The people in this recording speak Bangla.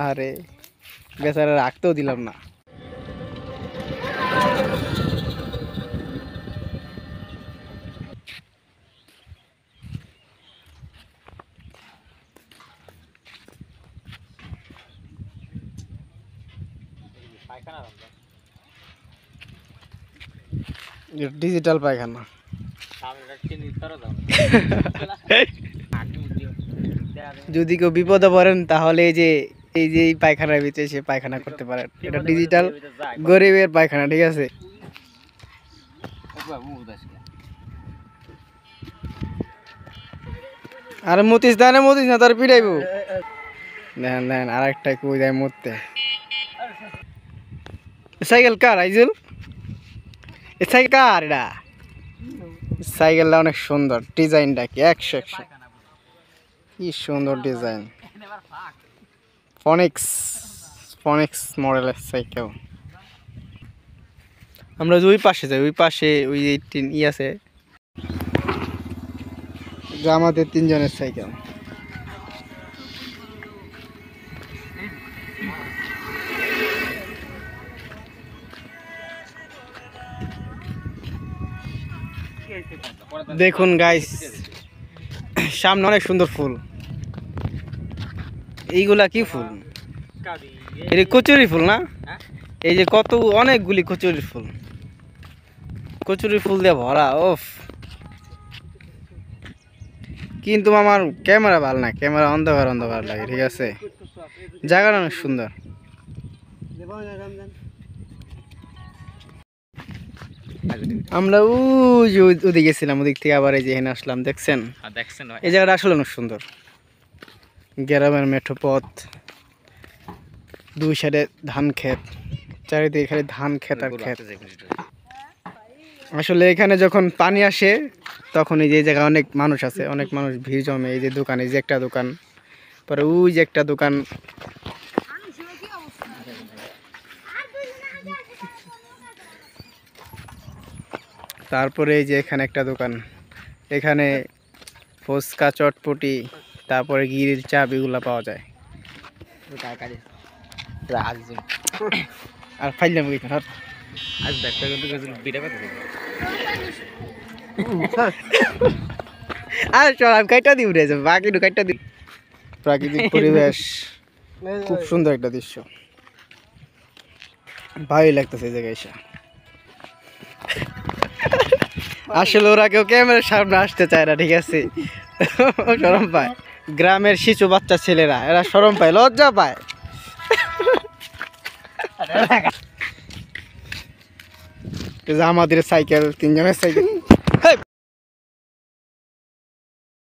আরে বেচারা রাখতেও দিলাম না। ডিজিটাল পায়খানা। যদি কেউ বিপদে পড়েন তাহলে এই যে পায়খানার ভিতরে সে পায়খানা করতে পারেন। এটা ডিজিটাল গরিবের পায়খানা, ঠিক আছে। আর মতিস না তার পিড়াইবো। দেখেন দেখেন আর একটা কই যায় মরতে। সাইকেল কার আইজুল? সাইকেল কার? এটা সাইকেলটা অনেক সুন্দর, ডিজাইনটা কি 100 কি সুন্দর ডিজাইন। ফনিক্স মডেলের সাইকেল। আমরা ওই পাশে যাই, ওই পাশে ওই ই আছে, আমাদের 3 জনের সাইকেল। দেখুন গাইস, সামনে অনেক সুন্দর ফুল। এইগুলা কি ফুল? এটা কচুরি ফুল না? এই যে কত অনেকগুলি কচুরি ফুল দিয়ে ভরা। ওফ, কিন্তু আমার ক্যামেরা ভালো না, ক্যামেরা অন্ধকার লাগে, ঠিক আছে। জায়গাটা অনেক সুন্দর। আমরা ওদিকে গেছিলাম, ওদিক থেকে আবার এই যে এখানে আসলাম। দেখছেন এই জায়গাটা আসলে অনেক সুন্দর। গ্রামের মেঠো পথ, 2 সাইডে ধান ক্ষেত, চারিদিকে খালি ধান ক্ষেত আর ক্ষেত। আসলে এখানে যখন পানি আসে তখন এই যে জায়গায় অনেক মানুষ আছে, অনেক মানুষ ভিড় জমে। এই যে দোকান, এই যে একটা দোকান, পরে ওই যে একটা দোকান, তারপরে এই যে এখানে একটা দোকান। এখানে ফুচকা, চটপটি, তারপরে গিরিল চাপ এগুলা পাওয়া যায়। আর ফাইলাম আর চল কাইটা দিব রে, বাকি কাইটা দিব। প্রাকৃতিক পরিবেশ, খুব সুন্দর একটা দৃশ্য, ভালোই লাগতেছে এই জায়গায় এসে। আসলে ওরা কেউ ক্যামেরার সামনে আসতে চায় না, ঠিক আছে, শরম পায়। গ্রামের শিশু বাচ্চা ছেলেরা এরা শরম পায়, লজ্জা পায়। আমাদের সাইকেল, 3 জনের সাইকেল।